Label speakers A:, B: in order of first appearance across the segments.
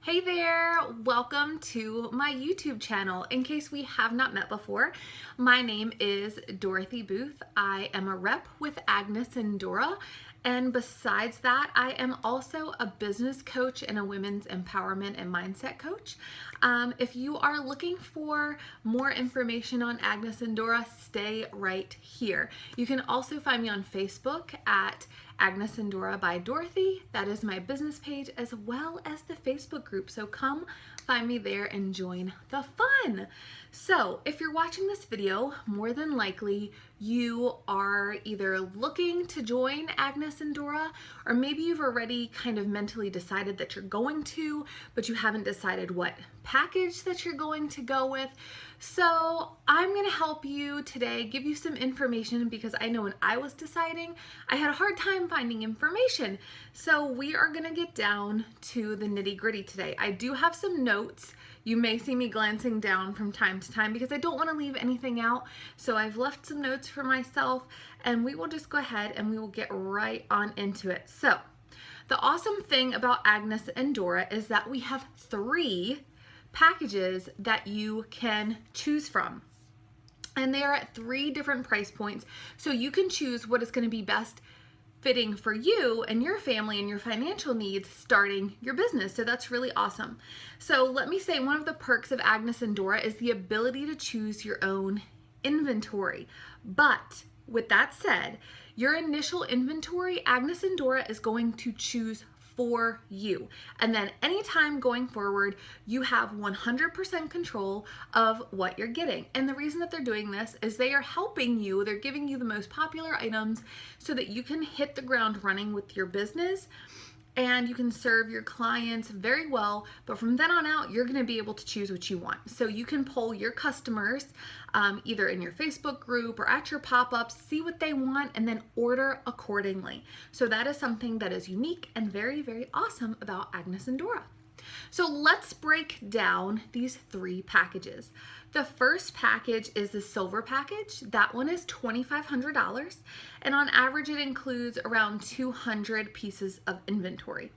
A: Hey there, welcome to my YouTube channel. In case we have not met before, my name is Dorothy Booth. I am a rep with Agnes and Dora, and besides that, I am also a business coach and a women's empowerment and mindset coach. If you are looking for more information on Agnes and Dora, stay right here. You can also find me on Facebook at Agnes and Dora by Dorothy. That is my business page as well as the Facebook group. So come find me there and join the fun. So if you're watching this video, more than likely you are either looking to join Agnes and Dora, or maybe you've already kind of mentally decided that you're going to, but you haven't decided what package that you're going to go with. So I'm going to help you today, give you some information, because I know when I was deciding, I had a hard time finding information. So we are going to get down to the nitty-gritty today. I do have some notes. You may see me glancing down from time to time because I don't want to leave anything out. So I've left some notes for myself, and we will just go ahead and we will get right on into it. So the awesome thing about Agnes and Dora is that we have 3 packages that you can choose from, and they are at 3 different price points, so you can choose what is going to be best fitting for you and your family and your financial needs starting your business. So that's really awesome. So let me say, one of the perks of Agnes and Dora is the ability to choose your own inventory. But with that said, your initial inventory, Agnes and Dora is going to choose for you. And then anytime going forward, you have 100% control of what you're getting. And the reason that they're doing this is they are helping you. They're giving you the most popular items so that you can hit the ground running with your business and you can serve your clients very well. But from then on out, you're going to be able to choose what you want. So you can poll your customers either in your Facebook group or at your pop-ups, see what they want, and then order accordingly. So that is something that is unique and very, very awesome about Agnes and Dora. So let's break down these 3 packages. The first package is the silver package. That one is $2,500, and on average it includes around 200 pieces of inventory.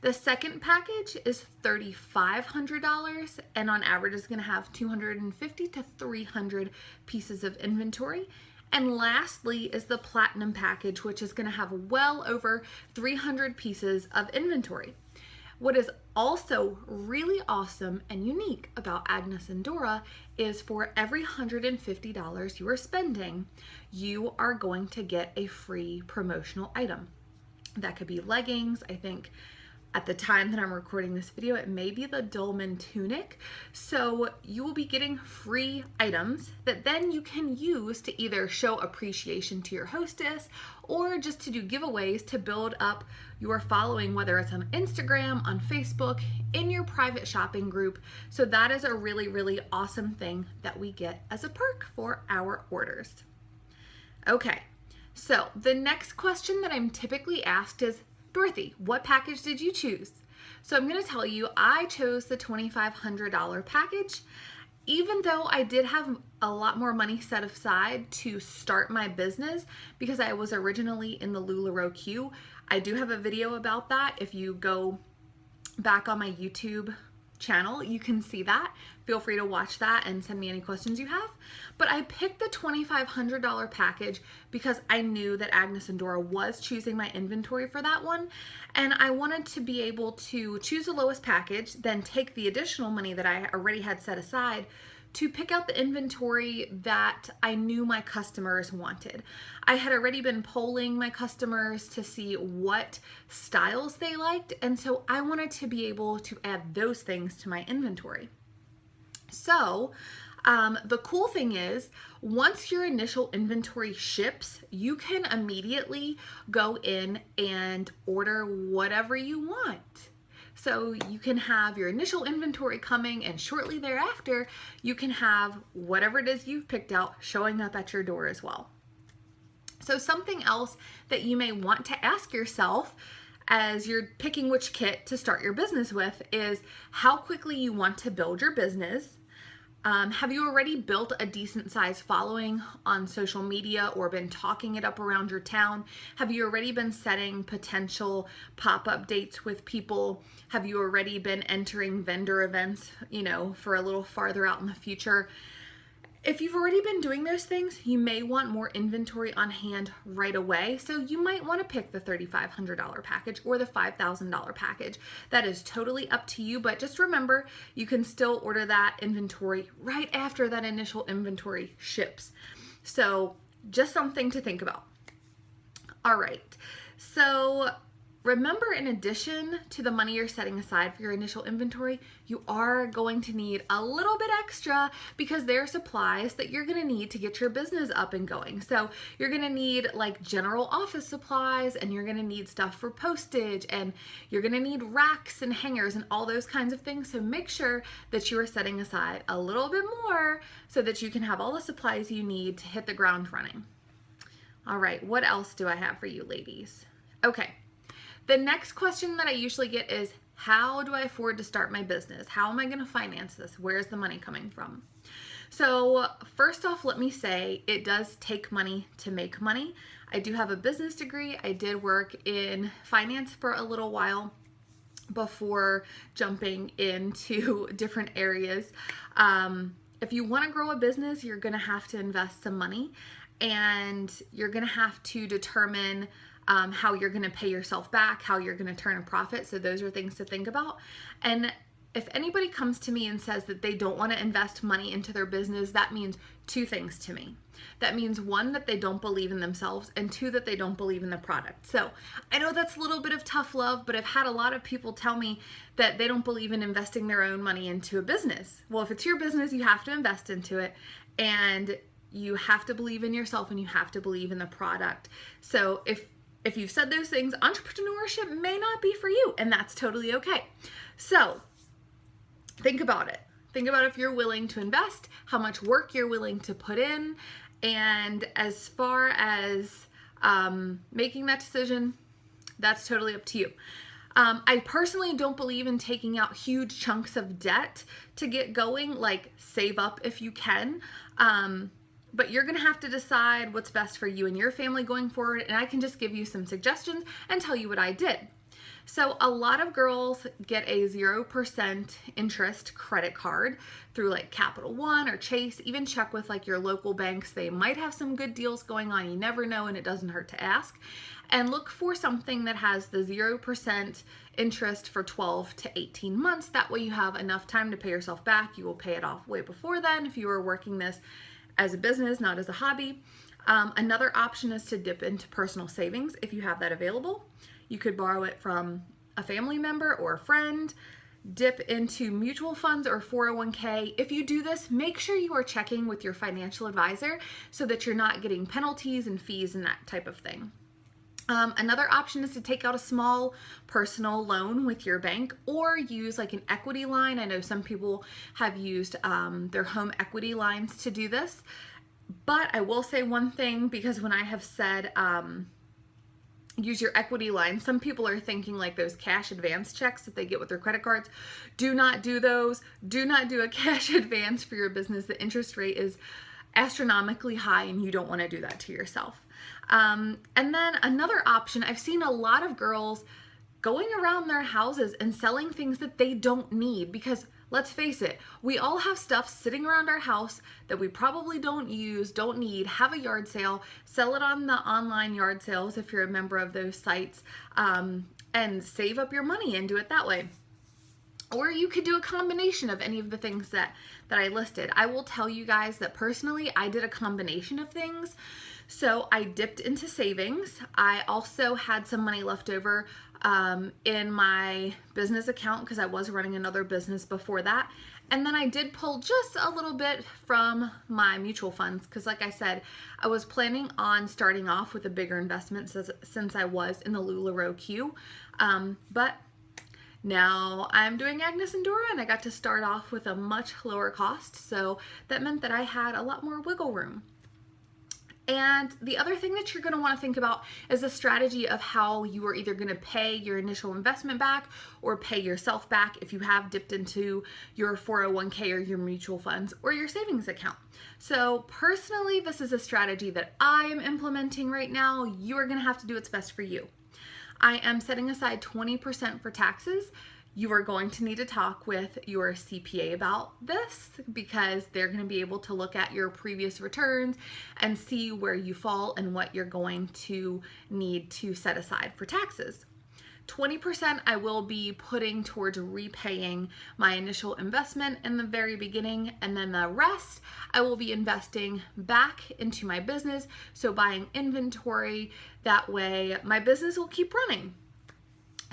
A: The second package is $3,500, and on average is going to have 250 to 300 pieces of inventory. And lastly is the platinum package, which is going to have well over 300 pieces of inventory. What is also really awesome and unique about Agnes and Dora is for every $150 you are spending, you are going to get a free promotional item. That could be leggings. I think at the time that I'm recording this video, it may be the dolman tunic. So you will be getting free items that then you can use to either show appreciation to your hostess or just to do giveaways to build up your following, whether it's on Instagram, on Facebook, in your private shopping group. So that is a really, really awesome thing that we get as a perk for our orders. Okay, so the next question that I'm typically asked is, Dorothy, what package did you choose? So I'm going to tell you, I chose the $2,500 package. Even though I did have a lot more money set aside to start my business because I was originally in the LuLaRoe queue. I do have a video about that. If you go back on my YouTube channel, you can see that. Feel free to watch that and send me any questions you have. But I picked the $2,500 package because I knew that Agnes and Dora was choosing my inventory for that one. And I wanted to be able to choose the lowest package, then take the additional money that I already had set aside to pick out the inventory that I knew my customers wanted. I had already been polling my customers to see what styles they liked, and so I wanted to be able to add those things to my inventory. So the cool thing is, once your initial inventory ships, you can immediately go in and order whatever you want. So you can have your initial inventory coming, and shortly thereafter, you can have whatever it is you've picked out showing up at your door as well. So something else that you may want to ask yourself as you're picking which kit to start your business with is how quickly you want to build your business. Have you already built a decent sized following on social media or been talking it up around your town? Have you already been setting potential pop-up dates with people? Have you already been entering vendor events, for a little farther out in the future? If you've already been doing those things, you may want more inventory on hand right away. So you might want to pick the $3,500 package or the $5,000 package. That is totally up to you, but just remember, you can still order that inventory right after that initial inventory ships. So just something to think about. All right, so remember, in addition to the money you're setting aside for your initial inventory, you are going to need a little bit extra because there are supplies that you're going to need to get your business up and going. So you're going to need like general office supplies, and you're going to need stuff for postage, and you're going to need racks and hangers and all those kinds of things. So make sure that you are setting aside a little bit more so that you can have all the supplies you need to hit the ground running. All right, what else do I have for you ladies? Okay. The next question that I usually get is, how do I afford to start my business? How am I going to finance this? Where's the money coming from? So first off, let me say it does take money to make money. I do have a business degree. I did work in finance for a little while before jumping into different areas. If you want to grow a business, you're going to have to invest some money, and you're going to have to determine how you're going to pay yourself back, how you're going to turn a profit. So those are things to think about. And if anybody comes to me and says that they don't want to invest money into their business, that means two things to me. That means one, that they don't believe in themselves, and two, that they don't believe in the product. So I know that's a little bit of tough love, but I've had a lot of people tell me that they don't believe in investing their own money into a business. Well, if it's your business, you have to invest into it, and you have to believe in yourself, and you have to believe in the product. So if you've said those things, entrepreneurship may not be for you, and that's totally okay. So think about it. Think about if you're willing to invest, how much work you're willing to put in, and as far as making that decision, that's totally up to you. I personally don't believe in taking out huge chunks of debt to get going, like save up if you can. But you're going to have to decide what's best for you and your family going forward. And I can just give you some suggestions and tell you what I did. So a lot of girls get a 0% interest credit card through like Capital One or Chase. Even check with like your local banks. They might have some good deals going on. You never know, and it doesn't hurt to ask. And look for something that has the 0% interest for 12 to 18 months. That way you have enough time to pay yourself back. You will pay it off way before then if you were working this as a business, not as a hobby. Another option is to dip into personal savings if you have that available. You could borrow it from a family member or a friend, dip into mutual funds or 401k. If you do this, make sure you are checking with your financial advisor so that you're not getting penalties and fees and that type of thing. Another option is to take out a small personal loan with your bank or use like an equity line. I know some people have used their home equity lines to do this, but I will say one thing, because when I have said use your equity line, some people are thinking like those cash advance checks that they get with their credit cards. Do not do those. Do not do a cash advance for your business. The interest rate is astronomically high, and you don't want to do that to yourself. And then another option, I've seen a lot of girls going around their houses and selling things that they don't need, because let's face it, we all have stuff sitting around our house that we probably don't use, don't need. Have a yard sale, sell it on the online yard sales if you're a member of those sites, and save up your money and do it that way. Or you could do a combination of any of the things that I listed. I will tell you guys that personally, I did a combination of things. So I dipped into savings. I also had some money left over in my business account because I was running another business before that. And then I did pull just a little bit from my mutual funds because, like I said, I was planning on starting off with a bigger investment since I was in the LuLaRoe queue. But now I'm doing Agnes and Dora, and I got to start off with a much lower cost. So that meant that I had a lot more wiggle room. And the other thing that you're going to want to think about is a strategy of how you are either going to pay your initial investment back or pay yourself back if you have dipped into your 401k or your mutual funds or your savings account. So personally, this is a strategy that I am implementing right now. You are going to have to do what's best for you. I am setting aside 20% for taxes. You are going to need to talk with your CPA about this because they're going to be able to look at your previous returns and see where you fall and what you're going to need to set aside for taxes. 20% I will be putting towards repaying my initial investment in the very beginning, and then the rest I will be investing back into my business, so buying inventory. That way my business will keep running.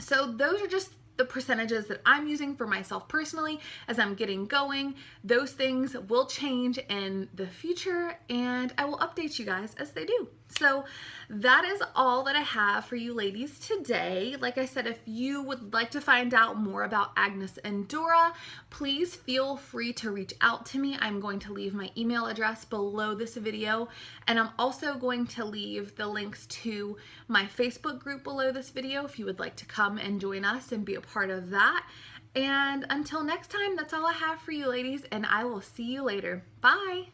A: So those are just the percentages that I'm using for myself personally as I'm getting going. Those things will change in the future and I will update you guys as they do. So that is all that I have for you ladies today. Like I said, if you would like to find out more about Agnes and Dora, please feel free to reach out to me. I'm going to leave my email address below this video, and I'm also going to leave the links to my Facebook group below this video if you would like to come and join us and be a part of that. And until next time, that's all I have for you ladies, and I will see you later. Bye!